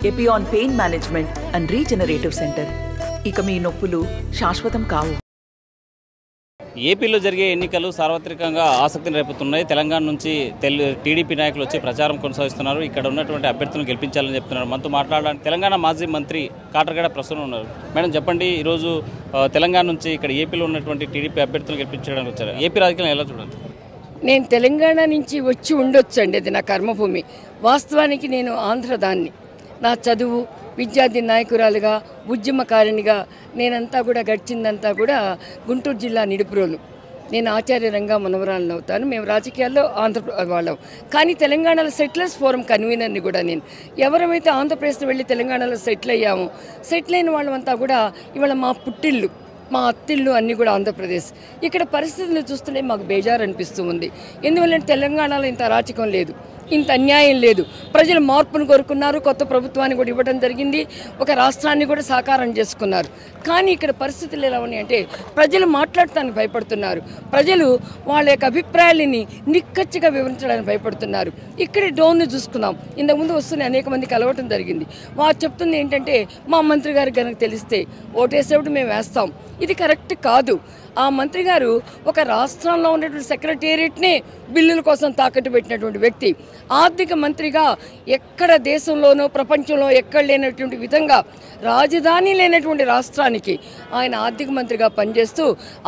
Epione pain management and regenerative centre. ఇక మీ నొప్పులు శాశ్వతం కావు. ఏపీలో జరిగే ఎన్నికలు సార్వత్రికంగా ఆసక్తిని రేపుతున్నాయి. తెలంగాణ నుంచి టీడీపీ నాయకులు వచ్చి ప్రచారం కొనసాగిస్తున్నారు. ఇక్కడ ఉన్నటువంటి అభ్యర్థులను గెలిపించాలని చెప్తున్నారు. మనతో మాట్లాడడానికి తెలంగాణ మాజీ మంత్రి కాటరగడ ప్రస్తుతం ఉన్నారు. మేడం చెప్పండి, ఈరోజు తెలంగాణ నుంచి ఇక్కడ ఏపీలో ఉన్నటువంటి టీడీపీ అభ్యర్థులను గెలిపించడానికి వచ్చారు. ఏపీ రాజకీయాలను ఎలా చూడండి? నేను తెలంగాణ నుంచి వచ్చి ఉండొచ్చండి, అది నా కర్మభూమి. వాస్తవానికి నేను ఆంధ్రదాన్ని. నా చదువు, విద్యార్థి నాయకురాలుగా, ఉద్యమకారిణిగా నేనంతా కూడా గడిచిందంతా కూడా గుంటూరు జిల్లా నిడుపురోలు. నేను ఆచార్య రంగా మనవరాలను అవుతాను. మేము రాజకీయాల్లో ఆంధ్ర వాళ్ళం, కానీ తెలంగాణలో సెటిలర్స్ ఫోరం కన్వీనర్ని కూడా నేను. ఎవరైతే ఆంధ్రప్రదేశ్లో వెళ్ళి తెలంగాణలో సెటిల్ అయ్యామో, సెటిల్ అయిన వాళ్ళంతా కూడా ఇవాళ మా పుట్టిల్లు, మా అత్తిళ్ళు అన్నీ కూడా ఆంధ్రప్రదేశ్. ఇక్కడ పరిస్థితులు చూస్తుంటే మాకు బేజారు అనిపిస్తూ ఉంది. ఎందువల్లంటే తెలంగాణలో ఇంత అరాచకం లేదు, ఇంత అన్యాయం లేదు. ప్రజలు మార్పును కోరుకున్నారు, కొత్త ప్రభుత్వాన్ని కూడా ఇవ్వడం జరిగింది, ఒక రాష్ట్రాన్ని కూడా సాకారం చేసుకున్నారు. కానీ ఇక్కడ పరిస్థితులు ఎలా ఉన్నాయంటే ప్రజలు మాట్లాడటానికి భయపడుతున్నారు. ప్రజలు వాళ్ళ యొక్క అభిప్రాయాలని నిక్కచ్చిగా వివరించడానికి భయపడుతున్నారు. ఇక్కడే డ్రోన్ను చూసుకున్నాం, ఇంతకుముందు వస్తున్న అనేక మంది కలవటం జరిగింది. వారు చెప్తుంది ఏంటంటే మా మంత్రి గారికి కనుక తెలిస్తే ఓటేసేప్పుడు మేము వేస్తాం. ఇది కరెక్ట్ కాదు. ఆ మంత్రి గారు ఒక రాష్ట్రంలో ఉన్నటువంటి సెక్రటేరియట్నే బిల్లుల కోసం తాకట్టు పెట్టినటువంటి వ్యక్తి. ఆర్థిక మంత్రిగా ఎక్కడ దేశంలోనో ప్రపంచంలో ఎక్కడ లేనటువంటి విధంగా రాజధాని లేనటువంటి రాష్ట్రానికి ఆయన ఆర్థిక మంత్రిగా పనిచేస్తూ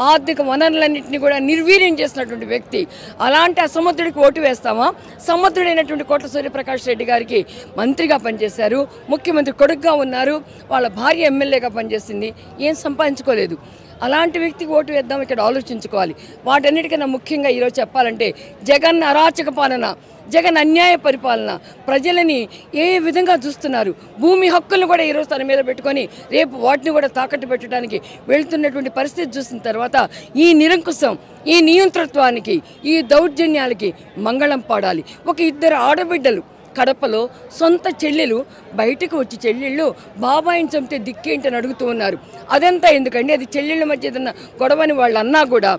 ఆర్థిక వనరులన్నింటినీ కూడా నిర్వీర్యం చేసినటువంటి వ్యక్తి. అలాంటి అసమర్థుడికి ఓటు వేస్తామా? సమర్థుడైనటువంటి కోట్ల సూర్యప్రకాష్ రెడ్డి గారికి మంత్రిగా పనిచేశారు, ముఖ్యమంత్రి కొడుకుగా ఉన్నారు, వాళ్ళ భార్య ఎమ్మెల్యేగా పనిచేసింది, ఏం సంపాదించుకోలేదు. అలాంటి వ్యక్తికి ఓటు వేద్దాం, ఇక్కడ ఆలోచించుకోవాలి. వాటన్నిటికన్నా ముఖ్యంగా ఈరోజు చెప్పాలంటే జగన్ అరాచక పాలన, జగన్ అన్యాయ పరిపాలన, ప్రజలని ఏ విధంగా చూస్తున్నారు. భూమి హక్కులను కూడా ఈరోజు తన మీద పెట్టుకొని రేపు వాటిని కూడా తాకట్టు పెట్టడానికి వెళ్తున్నటువంటి పరిస్థితి చూసిన తర్వాత ఈ నిరంకుశం, ఈ నియంతృత్వానికి, ఈ దౌర్జన్యాలకి మంగళం పాడాలి. ఒక ఇద్దరు ఆడబిడ్డలు కడపలో సొంత చెల్లెలు బయటకు వచ్చి చెల్లెళ్ళు బాబాయిని చంపితే దిక్కేంటని అడుగుతూ ఉన్నారు. అదంతా ఎందుకండి? అది చెల్లెళ్ళ మధ్య ఏదన్నా గొడవని వాళ్ళు అన్నా కూడా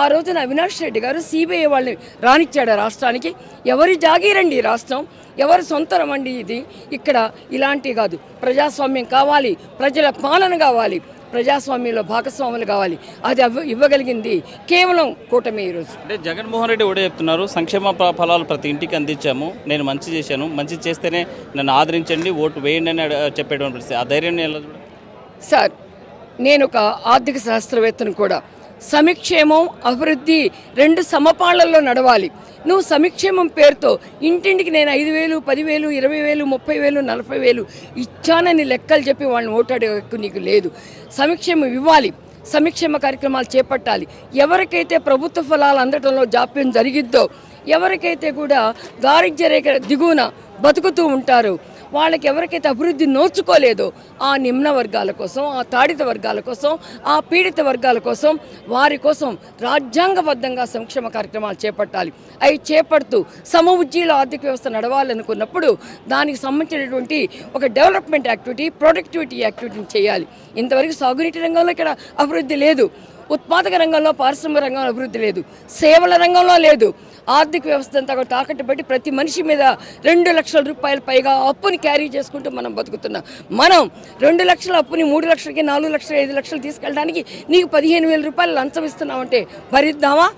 ఆ రోజున అవినాష్ రెడ్డి గారు సిబిఐ వాళ్ళని రానిచ్చాడు రాష్ట్రానికి. ఎవరి జాగీరండి ఈ రాష్ట్రం, ఎవరి సొంతరం అండి ఇది? ఇక్కడ ఇలాంటివి కాదు. ప్రజాస్వామ్యం కావాలి, ప్రజల పాలన కావాలి, ప్రజాస్వామ్యంలో భాగస్వాములు కావాలి. అది ఇవ్వగలిగింది కేవలం కూటమి. ఈరోజు అంటే జగన్మోహన్ రెడ్డి కూడా చెప్తున్నారు, సంక్షేమ ఫలాలు ప్రతి ఇంటికి అందించాము, నేను మంచి చేశాను, మంచి చేస్తేనే నన్ను ఆదరించండి, ఓటు వేయండి అని చెప్పేటువంటి పరిస్థితి. ఆ ధైర్యాన్ని ఎలా చూడాలి? సార్, నేను ఒక ఆర్థిక శాస్త్రవేత్తను కూడా. సంక్షేమం, అభివృద్ధి రెండు సమపాళ్లలో నడవాలి. నువ్వు సంక్షేమం పేరుతో ఇంటింటికి నేను 5,000, 10,000, 20,000, 30,000, 40,000 ఇచ్చానని లెక్కలు చెప్పి వాళ్ళని ఓటాడే హక్కు నీకు లేదు. సంక్షేమం ఇవ్వాలి, సంక్షేమ కార్యక్రమాలు చేపట్టాలి. ఎవరికైతే ప్రభుత్వ ఫలాలు అందడంలో జాప్యం జరిగిద్దో, ఎవరికైతే కూడా దారిద్ర్య రేఖ దిగువన బతుకుతూ ఉంటారో, వాళ్ళకి ఎవరికైతే అభివృద్ధి నోచుకోలేదో ఆ నిమ్న వర్గాల కోసం, ఆ తాడిత వర్గాల కోసం, ఆ పీడిత వర్గాల కోసం, వారి కోసం రాజ్యాంగబద్ధంగా సంక్షేమ కార్యక్రమాలు చేపట్టాలి. అవి చేపడుతూ సమఉజ్జీల ఆర్థిక వ్యవస్థ నడవాలనుకున్నప్పుడు దానికి సంబంధించినటువంటి ఒక డెవలప్మెంట్ యాక్టివిటీ, ప్రొడక్టివిటీ యాక్టివిటీని చేయాలి. ఇంతవరకు సాగునీటి రంగంలో ఇక్కడ అభివృద్ధి లేదు, ఉత్పాదక రంగంలో, పారిశ్రామిక రంగంలో అభివృద్ధి లేదు, సేవల రంగంలో లేదు. ఆర్థిక వ్యవస్థ అంతా కూడా తాకట్టు పెట్టి ప్రతి మనిషి మీద 2 లక్షల రూపాయలు పైగా అప్పుని క్యారీ చేసుకుంటూ మనం బతుకుతున్నాం. మనం 2 లక్షల అప్పుని 3 లక్షలకి, 4 లక్షలు, 5 లక్షలు తీసుకెళ్ళడానికి నీకు 15,000 రూపాయలు లంచం ఇస్తున్నామంటే భరిద్దామా?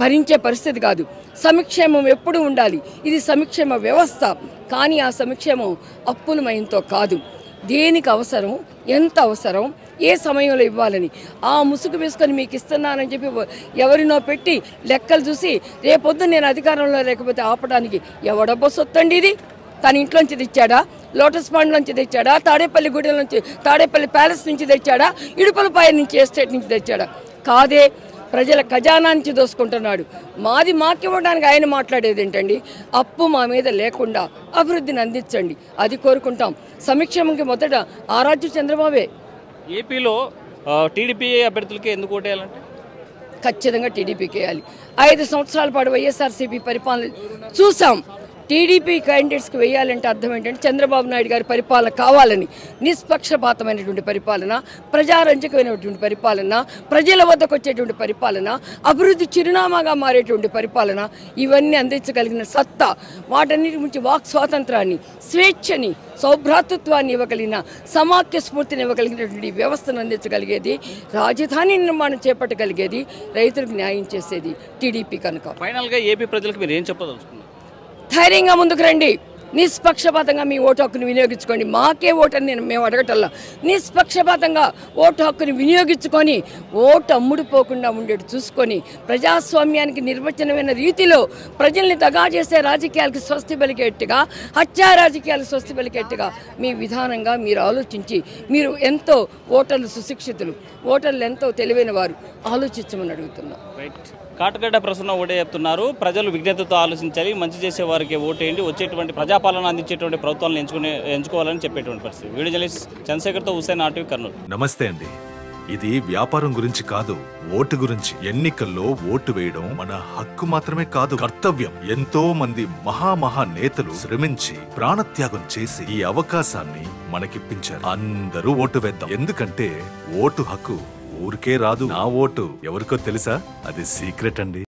భరించే పరిస్థితి కాదు. సంక్షేమం ఎప్పుడు ఉండాలి, ఇది సంక్షేమ వ్యవస్థ. కానీ ఆ సంక్షేమం అప్పులమయంతో కాదు. దేనికి అవసరం, ఎంత అవసరం, ఏ సమయంలో ఇవ్వాలని ఆ ముసుగు వేసుకొని మీకు ఇస్తున్నానని చెప్పి ఎవరినో పెట్టి లెక్కలు చూసి రేపొద్దు నేను అధికారంలో లేకపోతే ఆపడానికి ఎవడబ్బో సొత్తండి ఇది? తన ఇంట్లోంచి తెచ్చాడా, లోటస్ పాండ్ నుంచి తెచ్చాడా, తాడేపల్లి గుడి నుంచి, తాడేపల్లి ప్యాలెస్ నుంచి తెచ్చాడా, ఇడుపులపాయ నుంచి, ఎస్టేట్ నుంచి తెచ్చాడా? కాదే, ప్రజల ఖజానా నుంచి దోసుకుంటున్నాడు. మాది మాకివ్వడానికి ఆయన మాట్లాడేది ఏంటండి? అప్పు మా మీద లేకుండా అభివృద్ధిని అందించండి, అది కోరుకుంటాం. సంక్షేమంకి మొదట ఆరాధ్యుడు చంద్రబాబే. ఏపీలో టీడీపీ అభ్యర్థులకి ఎందుకు ఓటేయాలంటే ఖచ్చితంగా టీడీపీకి వేయాలి. 5 సంవత్సరాల పాటు వైఎస్ఆర్సీపీ పరిపాలన చూసాం. టీడీపీ క్యాండిడేట్స్కి వేయాలంటే అర్థం ఏంటంటే చంద్రబాబు నాయుడు గారి పరిపాలన కావాలని, నిష్పక్షపాతమైనటువంటి పరిపాలన, ప్రజారంజకమైనటువంటి పరిపాలన, ప్రజల వద్దకు వచ్చేటువంటి పరిపాలన, అభివృద్ధి చిరునామాగా మారేటువంటి పరిపాలన, ఇవన్నీ అందించగలిగిన సత్తా, వాటన్నిటి నుంచి వాక్ స్వాతంత్రాన్ని, స్వేచ్ఛని, సౌభ్రాతృత్వాన్ని ఇవ్వగలిగిన, సమాఖ్య స్ఫూర్తిని ఇవ్వగలిగినటువంటి వ్యవస్థను అందించగలిగేది, రాజధాని నిర్మాణం చేపట్టగలిగేది, రైతులకు న్యాయం చేసేది టీడీపీ కనుక. ఫైనల్గా ఏపీ ప్రజలకు మీరు ఏం చెప్పదలుచుకున్నారు? ధైర్యంగా ముందుకు రండి, నిష్పక్షపాతంగా మీ ఓటు హక్కును వినియోగించుకోండి. మాకే ఓటు అని మేము అడగటల్లా, నిష్పక్షపాతంగా ఓటు హక్కుని వినియోగించుకొని ఓటు అమ్ముడుపోకుండా ఉండేది చూసుకొని ప్రజాస్వామ్యానికి నిర్వచనమైన రీతిలో ప్రజల్ని దగా చేసే రాజకీయాలకు స్వస్తి పలికేట్టుగా, హత్యా రాజకీయాలకు స్వస్తి పలికేట్టుగా మీ విధానంగా మీరు ఆలోచించి, మీరు ఎంతో ఓటర్లు సుశిక్షితులు, ఓటర్లు ఎంతో తెలివైన వారు, ఆలోచించమని అడుగుతున్నాం. కాటగడ్డ ప్రసన్న ఓటే చెప్తున్నారు. ప్రజలు విజ్ఞతతో ఆలోచించాలి, మంచి చేసే వారికి ఓటేయండి, వచ్చేటువంటి ప్రజాపాలన అందించేటువంటి ప్రభుత్వాలను ఎంచుకోవాలని చెప్పేటువంటి పరిస్థితి. వీడియో జర్నలిస్ట్ చంద్రశేఖర్తో హుసేన్, ఆర్టీవీ, కర్నూలు. నమస్తే అండి. ఇది వ్యాపారం గురించి కాదు, ఓటు గురించి. ఎన్నికల్లో ఓటు వేయడం మన హక్కు మాత్రమే కాదు, కర్తవ్యం. ఎంతో మంది మహా నేతలు శ్రమించి ప్రాణత్యాగం చేసి ఈ అవకాశాన్ని మనకిప్పించారు. అందరూ ఓటు వేద్దాం, ఎందుకంటే ఓటు హక్కు ఊరికే రాదు. నా ఓటు ఎవరికో తెలుసా? అది సీక్రెట్ అండి.